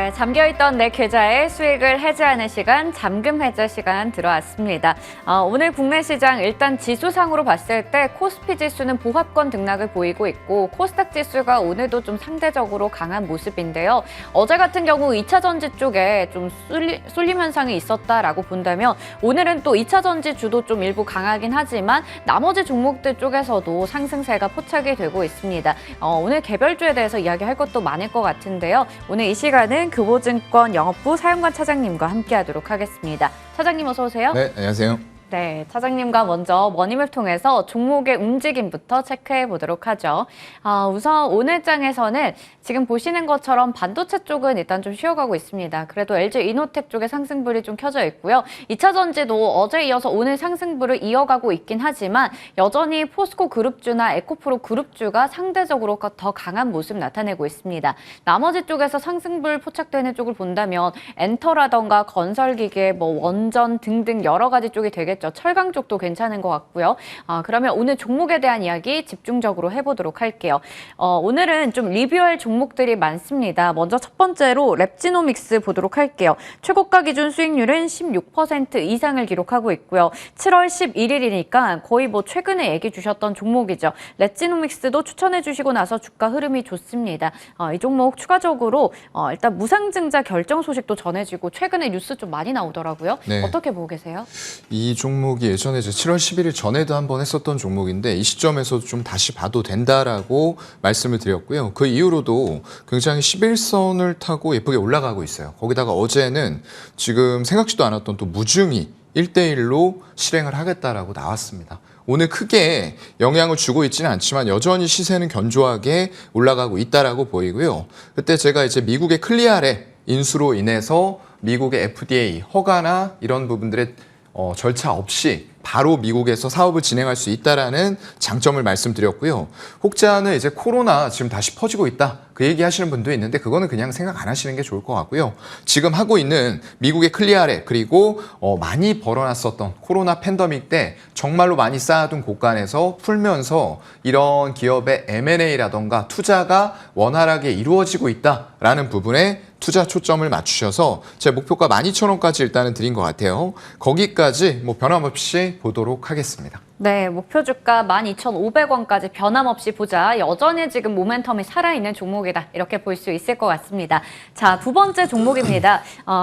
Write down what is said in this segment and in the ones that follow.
네, 잠겨있던 내 계좌의 수익을 해지하는 시간, 잠금 해제 시간 들어왔습니다. 오늘 국내 시장 일단 지수상으로 봤을 때 코스피 지수는 보합권 등락을 보이고 있고 코스닥 지수가 오늘도 좀 상대적으로 강한 모습인데요. 어제 같은 경우 2차 전지 쪽에 좀 쏠림 현상이 있었다라고 본다면 오늘은 또 2차 전지 주도 좀 일부 강하긴 하지만 나머지 종목들 쪽에서도 상승세가 포착이 되고 있습니다. 오늘 개별주에 대해서 이야기할 것도 많을 것 같은데요. 오늘 이 시간은 교보증권 영업부 사용관 차장님과 함께하도록 하겠습니다. 차장님 어서 오세요. 네, 안녕하세요. 네, 차장님과 먼저 머니맵 통해서 종목의 움직임부터 체크해 보도록 하죠. 우선 오늘 장에서는 지금 보시는 것처럼 반도체 쪽은 일단 좀 쉬어가고 있습니다. 그래도 LG 이노텍 쪽에 상승불이 좀 켜져 있고요. 2차 전지도 어제 이어서 오늘 상승불을 이어가고 있긴 하지만 여전히 포스코 그룹주나 에코프로 그룹주가 상대적으로 더 강한 모습 나타내고 있습니다. 나머지 쪽에서 상승불 포착되는 쪽을 본다면 엔터라던가 건설기계, 원전 등등 여러 가지 쪽이 되겠죠. 철강 쪽도 괜찮은 것 같고요. 그러면 오늘 종목에 대한 이야기 집중적으로 해보도록 할게요. 오늘은 좀 리뷰할 종목들이 많습니다. 먼저 첫 번째로 랩지노믹스 보도록 할게요. 최고가 기준 수익률은 16% 이상을 기록하고 있고요. 7월 11일이니까 거의 최근에 얘기 주셨던 종목이죠. 랩지노믹스도 추천해 주시고 나서 주가 흐름이 좋습니다. 이 종목 추가적으로 일단 무상증자 결정 소식도 전해지고 최근에 뉴스 좀 많이 나오더라고요. 네. 어떻게 보고 계세요? 이 종목이 예전에 7월 11일 전에도 한번 했었던 종목인데 이 시점에서 좀 다시 봐도 된다라고 말씀을 드렸고요. 그 이후로도 굉장히 11선을 타고 예쁘게 올라가고 있어요. 거기다가 어제는 지금 생각지도 않았던 또 무중이 1대1로 실행을 하겠다라고 나왔습니다. 오늘 크게 영향을 주고 있지는 않지만 여전히 시세는 견조하게 올라가고 있다라고 보이고요. 그때 제가 이제 미국의 클리아랩 인수로 인해서 미국의 FDA 허가나 이런 부분들의 절차 없이 바로 미국에서 사업을 진행할 수 있다라는 장점을 말씀드렸고요. 혹자는 이제 코로나 지금 다시 퍼지고 있다. 그 얘기 하시는 분도 있는데 그거는 그냥 생각 안 하시는 게 좋을 것 같고요. 지금 하고 있는 미국의 클리아랩 그리고 많이 벌어놨었던 코로나 팬데믹 때 정말로 많이 쌓아둔 곳간에서 풀면서 이런 기업의 M&A라던가 투자가 원활하게 이루어지고 있다라는 부분에 투자 초점을 맞추셔서 제 목표가 12,000원까지 일단은 드린 것 같아요. 거기까지 변함없이 보도록 하겠습니다. 네, 목표 주가 12,500원까지 변함없이 보자. 여전히 지금 모멘텀이 살아있는 종목이다. 이렇게 볼 수 있을 것 같습니다. 자, 두 번째 종목입니다.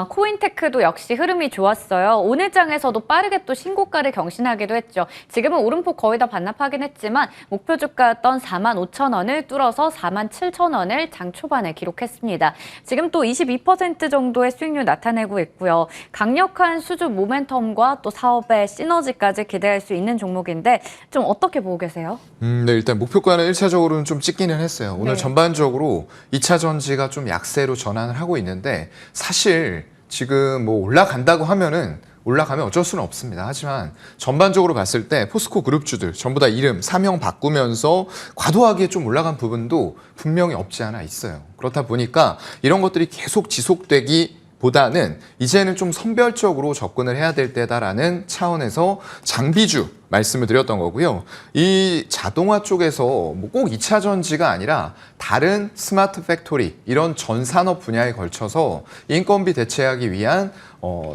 코인테크도 역시 흐름이 좋았어요. 오늘 장에서도 빠르게 또 신고가를 경신하기도 했죠. 지금은 오름폭 거의 다 반납하긴 했지만 목표 주가였던 45,000원을 뚫어서 47,000원을 장 초반에 기록했습니다. 지금 또 22% 정도의 수익률 나타내고 있고요. 강력한 수주 모멘텀과 또 사업의 시너지까지 기대할 수 있는 종목인데 좀 어떻게 보고 계세요? 네, 일단 목표가는 1차적으로는 좀 찍기는 했어요. 오늘 네. 전반적으로 2차 전지가 좀 약세로 전환을 하고 있는데 사실 지금 올라간다고 하면은 올라가면 어쩔 수는 없습니다. 하지만 전반적으로 봤을 때 포스코 그룹주들 전부 다 이름, 사명 바꾸면서 과도하게 좀 올라간 부분도 분명히 없지 않아 있어요. 그렇다 보니까 이런 것들이 계속 지속되기 보다는 이제는 좀 선별적으로 접근을 해야 될 때다라는 차원에서 장비주 말씀을 드렸던 거고요. 이 자동화 쪽에서 꼭 2차 전지가 아니라 다른 스마트 팩토리 이런 전 산업 분야에 걸쳐서 인건비 대체하기 위한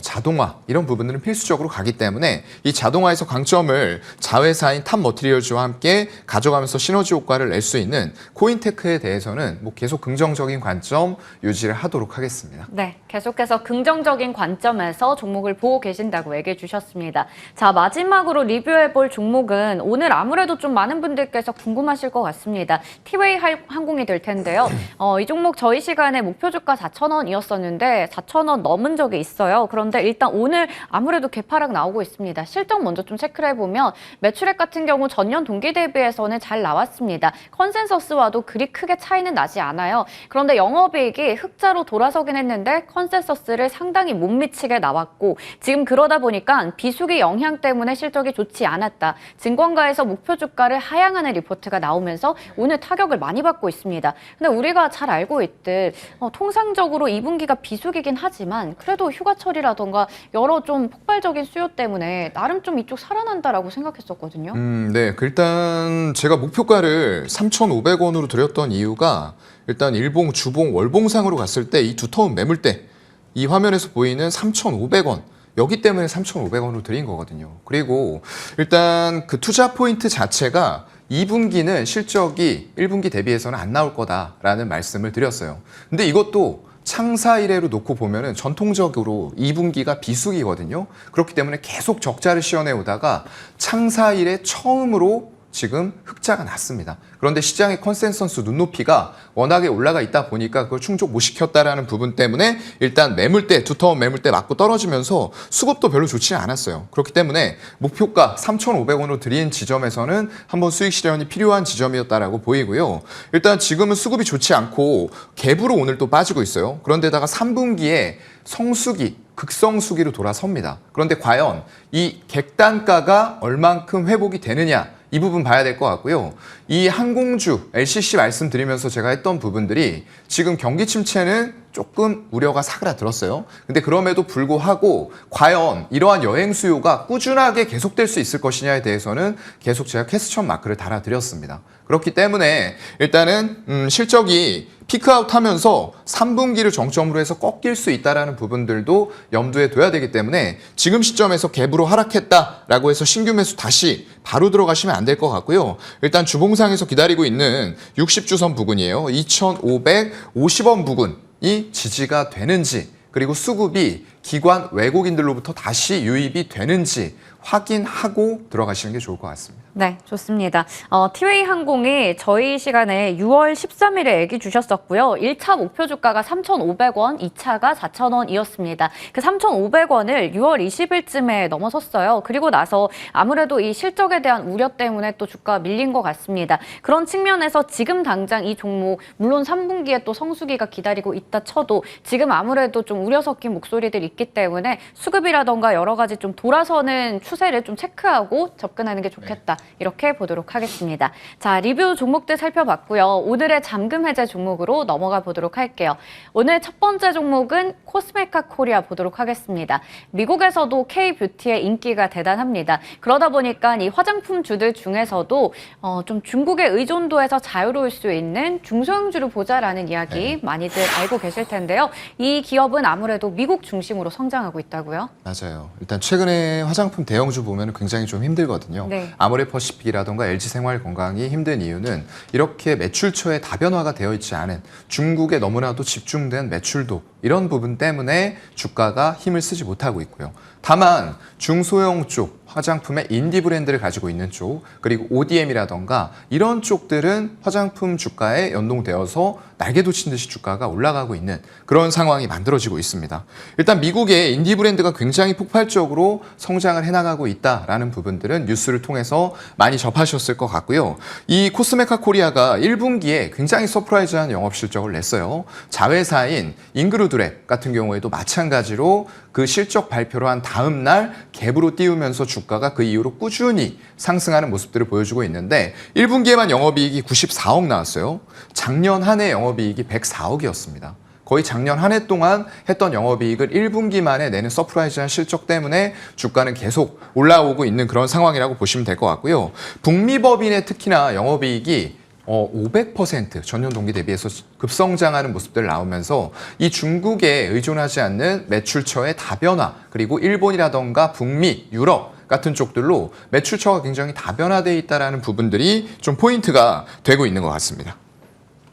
자동화 이런 부분들은 필수적으로 가기 때문에 이 자동화에서 강점을 자회사인 탑머티리얼즈와 함께 가져가면서 시너지 효과를 낼 수 있는 코인테크에 대해서는 계속 긍정적인 관점 유지를 하도록 하겠습니다. 네, 계속해서 긍정적인 관점에서 종목을 보고 계신다고 얘기해 주셨습니다. 자, 마지막으로 리뷰해 볼 종목은 오늘 아무래도 좀 많은 분들께서 궁금하실 것 같습니다. 티웨이 항공이 될 텐데요. 이 종목 저희 시간에 목표 주가 4,000원이었었는데 4,000원 넘은 적이 있어요. 그런데 일단 오늘 아무래도 개파락 나오고 있습니다. 실적 먼저 좀 체크를 해보면 매출액 같은 경우 전년 동기 대비해서는 잘 나왔습니다. 컨센서스와도 그리 크게 차이는 나지 않아요. 그런데 영업이익이 흑자로 돌아서긴 했는데 컨센서스를 상당히 못 미치게 나왔고 지금 그러다 보니까 비수기 영향 때문에 실적이 좋지 않은 않았다. 증권가에서 목표 주가를 하향하는 리포트가 나오면서 오늘 타격을 많이 받고 있습니다. 근데 우리가 잘 알고 있듯 통상적으로 2분기가 비수기긴 하지만 그래도 휴가철이라던가 여러 좀 폭발적인 수요 때문에 나름 좀 이쪽 살아난다라고 생각했었거든요. 네. 일단 제가 목표가를 3,500원으로 드렸던 이유가 일단 일봉, 주봉, 월봉상으로 갔을 때 이 두터운 매물대, 이 화면에서 보이는 3,500원, 여기 때문에 3,500원으로 드린 거거든요. 그리고 일단 그 투자 포인트 자체가 2분기는 실적이 1분기 대비해서는 안 나올 거다라는 말씀을 드렸어요. 근데 이것도 창사 이래로 놓고 보면은 전통적으로 2분기가 비수기거든요. 그렇기 때문에 계속 적자를 씌워내 오다가 창사 이래 처음으로 지금 흑자가 났습니다. 그런데 시장의 컨센서스 눈높이가 워낙에 올라가 있다 보니까 그걸 충족 못 시켰다라는 부분 때문에 일단 매물대, 두터운 매물대 맞고 떨어지면서 수급도 별로 좋지는 않았어요. 그렇기 때문에 목표가 3,500원으로 드린 지점에서는 한번 수익 실현이 필요한 지점이었다라고 보이고요. 일단 지금은 수급이 좋지 않고 갭으로 오늘 또 빠지고 있어요. 그런데다가 3분기에 성수기, 극성수기로 돌아섭니다. 그런데 과연 이 객단가가 얼만큼 회복이 되느냐, 이 부분 봐야 될 것 같고요. 이 항공주, LCC 말씀드리면서 제가 했던 부분들이 지금 경기 침체는 조금 우려가 사그라들었어요. 근데 그럼에도 불구하고 과연 이러한 여행 수요가 꾸준하게 계속될 수 있을 것이냐에 대해서는 계속 제가 퀘스천 마크를 달아드렸습니다. 그렇기 때문에 일단은 실적이 피크아웃 하면서 3분기를 정점으로 해서 꺾일 수 있다는 부분들도 염두에 둬야 되기 때문에 지금 시점에서 갭으로 하락했다라고 해서 신규 매수 다시 바로 들어가시면 안 될 것 같고요. 일단 주봉상에서 기다리고 있는 60주선 부근이에요. 2,550원 부근이 지지가 되는지, 그리고 수급이 기관 외국인들로부터 다시 유입이 되는지 확인하고 들어가시는 게 좋을 것 같습니다. 네, 좋습니다. 티웨이 항공이 저희 시간에 6월 13일에 얘기 주셨었고요. 1차 목표 주가가 3,500원, 2차가 4,000원이었습니다. 그 3,500원을 6월 20일쯤에 넘어섰어요. 그리고 나서 아무래도 이 실적에 대한 우려 때문에 또 주가가 밀린 것 같습니다. 그런 측면에서 지금 당장 이 종목, 물론 3분기에 또 성수기가 기다리고 있다 쳐도 지금 아무래도 좀 우려 섞인 목소리들이 있기 때문에 수급이라던가 여러 가지 좀 돌아서는 추세를 좀 체크하고 접근하는 게 좋겠다. 이렇게 보도록 하겠습니다. 자, 리뷰 종목들 살펴봤고요. 오늘의 잠금 해제 종목으로 넘어가 보도록 할게요. 오늘 첫 번째 종목은 코스메카 코리아 보도록 하겠습니다. 미국에서도 K-뷰티의 인기가 대단합니다. 그러다 보니까 이 화장품주들 중에서도 좀 중국의 의존도에서 자유로울 수 있는 중소형주를 보자라는 이야기 많이들 알고 계실 텐데요. 이 기업은 아무래도 미국 중심으로 성장하고 있다고요? 맞아요. 일단 최근에 화장품 대형주 보면 굉장히 좀 힘들거든요. 네. 아모레퍼시픽이라던가 LG생활건강이 힘든 이유는 이렇게 매출처에 다변화가 되어 있지 않은 중국에 너무나도 집중된 매출도, 이런 부분 때문에 주가가 힘을 쓰지 못하고 있고요. 다만 중소형 쪽, 화장품의 인디 브랜드를 가지고 있는 쪽, 그리고 ODM이라던가 이런 쪽들은 화장품 주가에 연동되어서 날개도 친 듯이 주가가 올라가고 있는 그런 상황이 만들어지고 있습니다. 일단 미국의 인디 브랜드가 굉장히 폭발적으로 성장을 해나가고 있다라는 부분들은 뉴스를 통해서 많이 접하셨을 것 같고요. 이 코스메카 코리아가 1분기에 굉장히 서프라이즈한 영업 실적을 냈어요. 자회사인 잉그루드랩 같은 경우에도 마찬가지로 그 실적 발표를 한 다음 날 갭으로 띄우면서 주가가 그 이후로 꾸준히 상승하는 모습들을 보여주고 있는데 1분기에만 영업이익이 94억 나왔어요. 작년 한 해 영업이익이 104억이었습니다. 거의 작년 한 해 동안 했던 영업이익을 1분기 만에 내는 서프라이즈한 실적 때문에 주가는 계속 올라오고 있는 그런 상황이라고 보시면 될 것 같고요. 북미법인의 특히나 영업이익이 500% 전년 동기 대비해서 급성장하는 모습들 나오면서 이 중국에 의존하지 않는 매출처의 다변화, 그리고 일본이라던가 북미, 유럽 같은 쪽들로 매출처가 굉장히 다변화되어 있다는 부분들이 좀 포인트가 되고 있는 것 같습니다.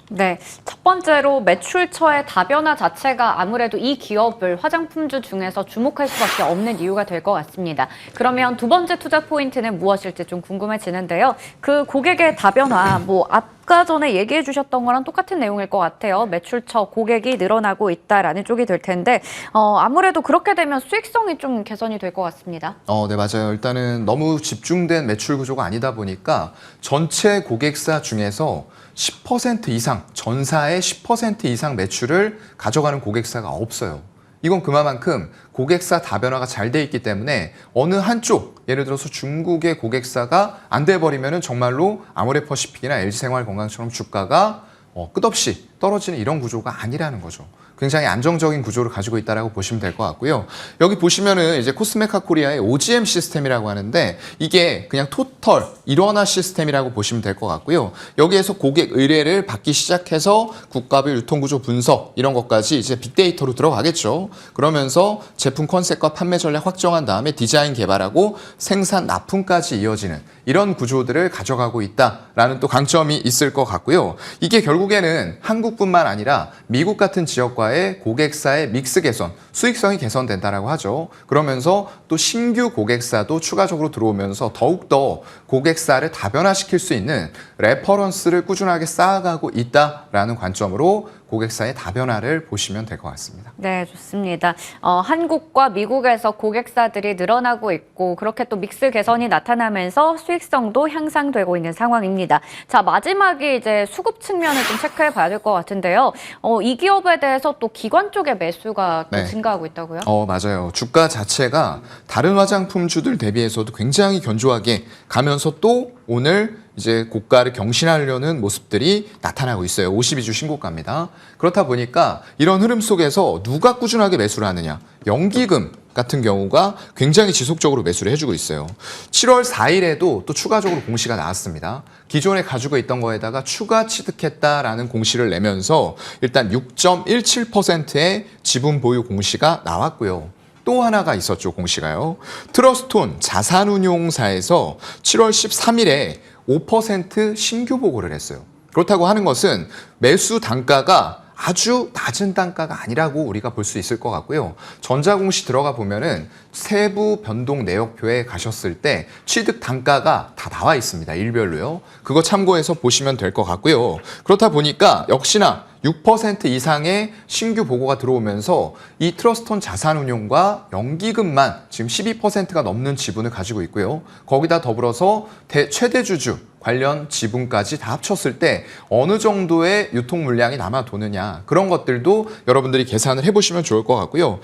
네, 첫 번째로 매출처의 다변화 자체가 아무래도 이 기업을 화장품주 중에서 주목할 수밖에 없는 이유가 될 것 같습니다. 그러면 두 번째 투자 포인트는 무엇일지 좀 궁금해지는데요. 그 고객의 다변화, 아까 전에 얘기해 주셨던 거랑 똑같은 내용일 것 같아요. 매출처 고객이 늘어나고 있다라는 쪽이 될 텐데 아무래도 그렇게 되면 수익성이 좀 개선이 될 것 같습니다. 네, 맞아요. 일단은 너무 집중된 매출 구조가 아니다 보니까 전체 고객사 중에서 10% 이상, 전사의 10% 이상 매출을 가져가는 고객사가 없어요. 이건 그만큼 고객사 다변화가 잘 돼 있기 때문에 어느 한쪽, 예를 들어서 중국의 고객사가 안 돼버리면 정말로 아모레퍼시픽이나 LG생활건강처럼 주가가 끝없이 떨어지는 이런 구조가 아니라는 거죠. 굉장히 안정적인 구조를 가지고 있다고 보시면 될 것 같고요. 여기 보시면은 이제 코스메카 코리아의 OGM 시스템이라고 하는데 이게 그냥 토털 일원화 시스템이라고 보시면 될 것 같고요. 여기에서 고객 의뢰를 받기 시작해서 국가별 유통구조 분석 이런 것까지 이제 빅데이터로 들어가겠죠. 그러면서 제품 컨셉과 판매 전략 확정한 다음에 디자인 개발하고 생산 납품까지 이어지는 이런 구조들을 가져가고 있다라는 또 강점이 있을 것 같고요. 이게 결국에는 한국뿐만 아니라 미국 같은 지역과의 고객사의 믹스 개선, 수익성이 개선된다라고 하죠. 그러면서 또 신규 고객사도 추가적으로 들어오면서 더욱더 고객사를 다변화시킬 수 있는 레퍼런스를 꾸준하게 쌓아가고 있다라는 관점으로 고객사의 다변화를 보시면 될 것 같습니다. 네, 좋습니다. 한국과 미국에서 고객사들이 늘어나고 있고 그렇게 또 믹스 개선이 나타나면서 수익성도 향상되고 있는 상황입니다. 자, 마지막이 이제 수급 측면을 좀 체크해 봐야 될 것 같은데요. 이 기업에 대해서 또 기관 쪽의 매수가 또 네. 증가하고 있다고요? 맞아요. 주가 자체가 다른 화장품주들 대비해서도 굉장히 견조하게 가면서 또 오늘 이제 고가를 경신하려는 모습들이 나타나고 있어요. 52주 신고가입니다. 그렇다 보니까 이런 흐름 속에서 누가 꾸준하게 매수를 하느냐? 연기금 같은 경우가 굉장히 지속적으로 매수를 해주고 있어요. 7월 4일에도 또 추가적으로 공시가 나왔습니다. 기존에 가지고 있던 거에다가 추가 취득했다라는 공시를 내면서 일단 6.17%의 지분 보유 공시가 나왔고요. 또 하나가 있었죠, 공시가요. 트러스톤 자산운용사에서 7월 13일에 5% 신규 보고를 했어요. 그렇다고 하는 것은 매수 단가가 아주 낮은 단가가 아니라고 우리가 볼 수 있을 것 같고요. 전자공시 들어가 보면은 세부 변동 내역표에 가셨을 때 취득 단가가 다 나와 있습니다. 일별로요. 그거 참고해서 보시면 될 것 같고요. 그렇다 보니까 역시나 6% 이상의 신규 보고가 들어오면서 이 트러스톤 자산운용과 연기금만 지금 12%가 넘는 지분을 가지고 있고요. 거기다 더불어서 최대 주주 관련 지분까지 다 합쳤을 때 어느 정도의 유통 물량이 남아 도느냐 그런 것들도 여러분들이 계산을 해보시면 좋을 것 같고요.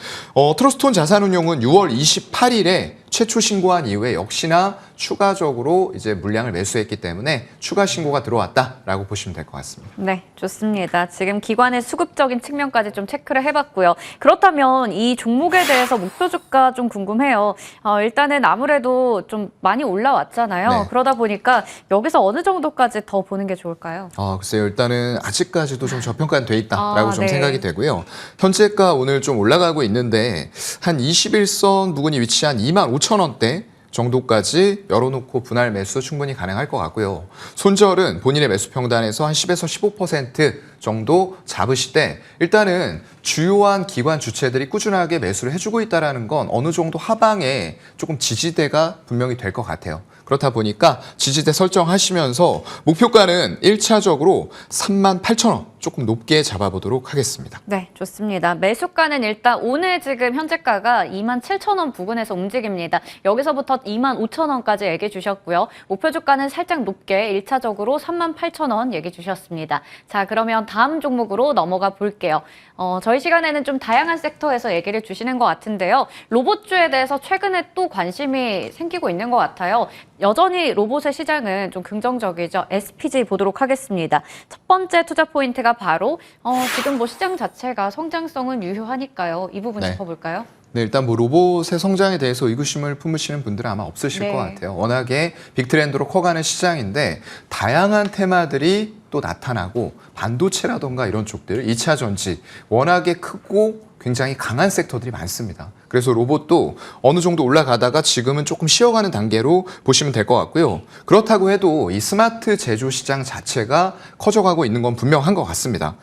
트러스톤 자산운용은 6월 28일에 최초 신고한 이후에 역시나 추가적으로 이제 물량을 매수했기 때문에 추가 신고가 들어왔다라고 보시면 될 것 같습니다. 네, 좋습니다. 지금 기관의 수급적인 측면까지 좀 체크를 해봤고요. 그렇다면 이 종목에 대해서 목표 주가 좀 궁금해요. 일단은 아무래도 좀 많이 올라왔잖아요. 네. 그러다 보니까 여기서 어느 정도까지 더 보는 게 좋을까요? 글쎄요. 일단은 아직까지도 좀 저평가는 돼 있다라고 좀 네. 생각이 되고요. 현재가 오늘 좀 올라가고 있는데 한 21선 부근이 위치한 25,000원대 정도까지 열어놓고 분할 매수 충분히 가능할 것 같고요. 손절은 본인의 매수 평단에서 한 10에서 15% 정도 잡으시되 일단은 주요한 기관 주체들이 꾸준하게 매수를 해주고 있다는 건 어느 정도 하방에 조금 지지대가 분명히 될 것 같아요. 그렇다 보니까 지지대 설정하시면서 목표가는 1차적으로 38,000원 조금 높게 잡아보도록 하겠습니다. 네, 좋습니다. 매수가는 일단 오늘 지금 현재가가 27,000원 부근에서 움직입니다. 여기서부터 25,000원까지 얘기해 주셨고요. 목표 주가는 살짝 높게 1차적으로 38,000원 얘기해 주셨습니다. 자, 그러면 다음 종목으로 넘어가 볼게요. 저희 시간에는 좀 다양한 섹터에서 얘기를 주시는 것 같은데요. 로봇주에 대해서 최근에 또 관심이 생기고 있는 것 같아요. 여전히 로봇의 시장은 좀 긍정적이죠. SPG 보도록 하겠습니다. 첫 번째 투자 포인트가 바로 지금 뭐 시장 자체가 성장성은 유효하니까요. 이 부분 네. 짚어볼까요? 네, 일단 뭐 로봇의 성장에 대해서 의구심을 품으시는 분들은 아마 없으실 네. 것 같아요. 워낙에 빅트렌드로 커가는 시장인데 다양한 테마들이 또 나타나고 반도체라던가 이런 쪽들, 2차 전지 워낙에 크고 굉장히 강한 섹터들이 많습니다. 그래서 로봇도 어느 정도 올라가다가 지금은 조금 쉬어가는 단계로 보시면 될 것 같고요. 그렇다고 해도 이 스마트 제조 시장 자체가 커져가고 있는 건 분명한 것 같습니다.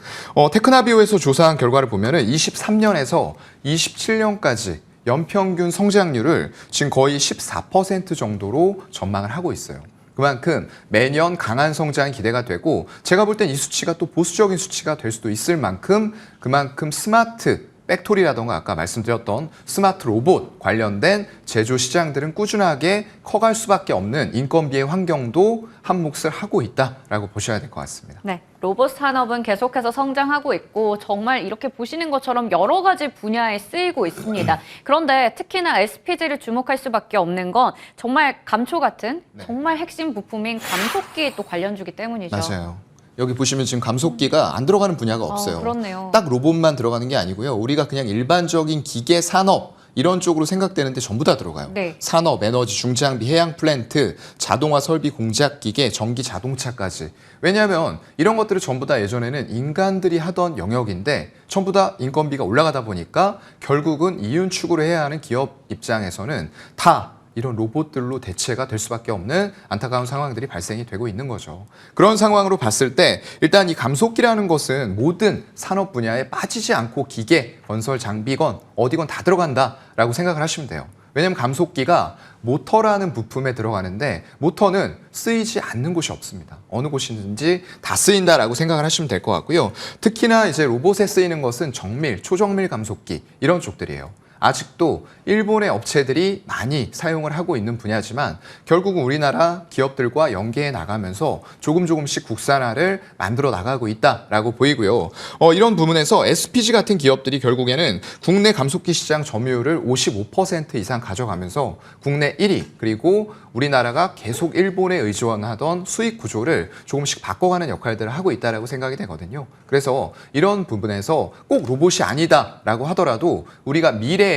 테크나비오에서 조사한 결과를 보면은 23년에서 27년까지 연평균 성장률을 지금 거의 14% 정도로 전망을 하고 있어요. 그만큼 매년 강한 성장이 기대가 되고 제가 볼 땐 이 수치가 또 보수적인 수치가 될 수도 있을 만큼 그만큼 스마트 팩토리라던가 아까 말씀드렸던 스마트 로봇 관련된 제조 시장들은 꾸준하게 커갈 수밖에 없는 인건비의 환경도 한 몫을 하고 있다라고 보셔야 될 것 같습니다. 네, 로봇 산업은 계속해서 성장하고 있고 정말 이렇게 보시는 것처럼 여러 가지 분야에 쓰이고 있습니다. 그런데 특히나 SPG를 주목할 수밖에 없는 건 정말 감초 같은 정말 핵심 부품인 감속기 또 관련주기 때문이죠. 맞아요. 여기 보시면 지금 감속기가 안 들어가는 분야가 없어요. 그렇네요. 딱 로봇만 들어가는 게 아니고요. 우리가 그냥 일반적인 기계 산업 이런 쪽으로 생각되는데 전부 다 들어가요. 네. 산업, 에너지, 중장비, 해양 플랜트, 자동화 설비, 공작 기계, 전기 자동차까지. 왜냐하면 이런 것들을 전부 다 예전에는 인간들이 하던 영역인데 전부 다 인건비가 올라가다 보니까 결국은 이윤 추구를 해야 하는 기업 입장에서는 다 이런 로봇들로 대체가 될 수밖에 없는 안타까운 상황들이 발생이 되고 있는 거죠. 그런 상황으로 봤을 때 일단 이 감속기라는 것은 모든 산업 분야에 빠지지 않고 기계, 건설 장비건 어디건 다 들어간다라고 생각을 하시면 돼요. 왜냐하면 감속기가 모터라는 부품에 들어가는데 모터는 쓰이지 않는 곳이 없습니다. 어느 곳이든지 다 쓰인다라고 생각을 하시면 될 것 같고요. 특히나 이제 로봇에 쓰이는 것은 정밀, 초정밀 감속기 이런 쪽들이에요. 아직도 일본의 업체들이 많이 사용을 하고 있는 분야지만 결국은 우리나라 기업들과 연계해 나가면서 조금씩 국산화를 만들어 나가고 있다라고 보이고요. 이런 부분에서 SPG 같은 기업들이 결국에는 국내 감속기 시장 점유율을 55% 이상 가져가면서 국내 1위 그리고 우리나라가 계속 일본에 의존하던 수익 구조를 조금씩 바꿔가는 역할들을 하고 있다라고 생각이 되거든요. 그래서 이런 부분에서 꼭 로봇이 아니다라고 하더라도 우리가 미래에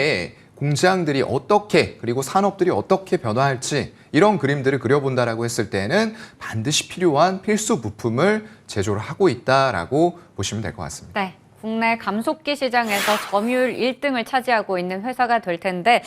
공장들이 어떻게 그리고 산업들이 어떻게 변화할지 이런 그림들을 그려본다라고 했을 때는 반드시 필요한 필수 부품을 제조를 하고 있다라고 보시면 될 것 같습니다. 네. 국내 감속기 시장에서 점유율 1등을 차지하고 있는 회사가 될 텐데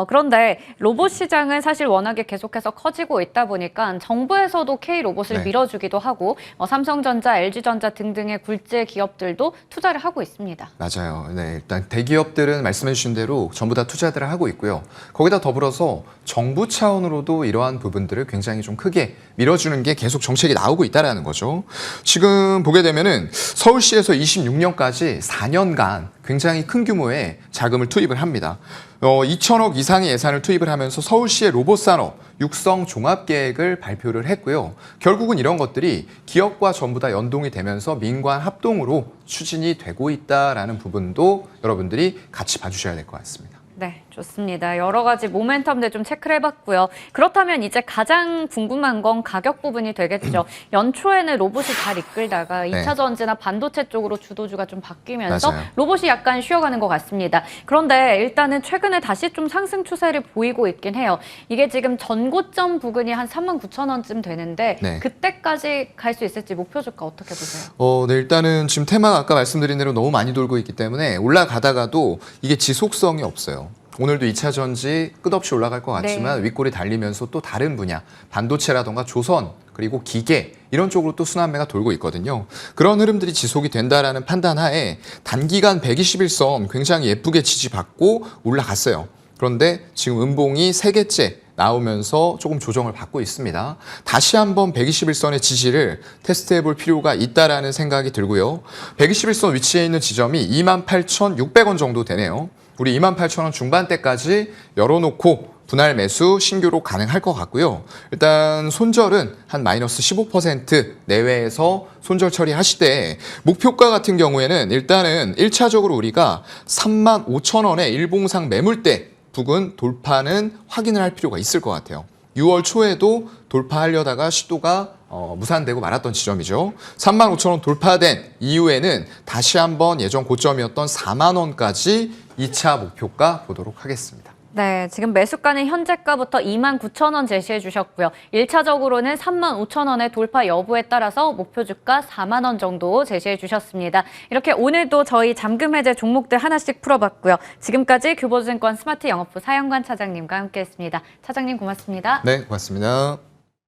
그런데 로봇 시장은 사실 워낙에 계속해서 커지고 있다 보니까 정부에서도 K로봇을 밀어주기도 하고 삼성전자, LG전자 등등의 굴지 기업들도 투자를 하고 있습니다. 맞아요. 네, 일단 대기업들은 말씀해 주신 대로 전부 다 투자들을 하고 있고요. 거기다 더불어서 정부 차원으로도 이러한 부분들을 굉장히 좀 크게 밀어주는 게 계속 정책이 나오고 있다는 거죠. 지금 보게 되면은 서울시에서 26년까지 4년간 굉장히 큰 규모의 자금을 투입을 합니다. 2천억 이상의 예산을 투입을 하면서 서울시의 로봇 산업 육성 종합 계획을 발표를 했고요. 결국은 이런 것들이 기업과 전부 다 연동이 되면서 민관 합동으로 추진이 되고 있다라는 부분도 여러분들이 같이 봐주셔야 될 것 같습니다. 네, 좋습니다. 여러 가지 모멘텀들 좀 체크를 해봤고요. 그렇다면 이제 가장 궁금한 건 가격 부분이 되겠죠. 연초에는 로봇이 잘 이끌다가 2차 전지나 반도체 쪽으로 주도주가 좀 바뀌면서 맞아요. 로봇이 약간 쉬어가는 것 같습니다. 그런데 일단은 최근에 다시 좀 상승 추세를 보이고 있긴 해요. 이게 지금 전고점 부근이 한 39,000원쯤 되는데 그때까지 갈 수 있을지 목표 주가 어떻게 보세요? 네, 일단은 지금 테마가 아까 말씀드린 대로 너무 많이 돌고 있기 때문에 올라가다가도 이게 지속성이 없어요. 오늘도 2차 전지 끝없이 올라갈 것 같지만 윗골이 달리면서 또 다른 분야, 반도체라던가 조선, 그리고 기계 이런 쪽으로 또 순환매가 돌고 있거든요. 그런 흐름들이 지속이 된다라는 판단하에 단기간 121선 굉장히 예쁘게 지지받고 올라갔어요. 그런데 지금 음봉이 3개째 나오면서 조금 조정을 받고 있습니다. 다시 한번 121선의 지지를 테스트해 볼 필요가 있다라는 생각이 들고요. 121선 위치에 있는 지점이 28,600원 정도 되네요. 우리 28,000원 중반대까지 열어놓고 분할 매수 신규로 가능할 것 같고요. 일단 손절은 한 마이너스 15% 내외에서 손절 처리하시되 목표가 같은 경우에는 일단은 1차적으로 우리가 35,000원의 일봉상 매물대 부근 돌파는 확인을 할 필요가 있을 것 같아요. 6월 초에도 돌파하려다가 시도가 무산되고 말았던 지점이죠. 35,000원 돌파된 이후에는 다시 한번 예전 고점이었던 4만 원까지 2차 목표가 보도록 하겠습니다. 네, 지금 매수가는 현재가부터 29,000원 제시해 주셨고요. 1차적으로는 35,000원의 돌파 여부에 따라서 목표 주가 4만 원 정도 제시해 주셨습니다. 이렇게 오늘도 저희 잠금 해제 종목들 하나씩 풀어봤고요. 지금까지 교보증권 스마트 영업부 사영관 차장님과 함께했습니다. 차장님 고맙습니다. 네, 고맙습니다.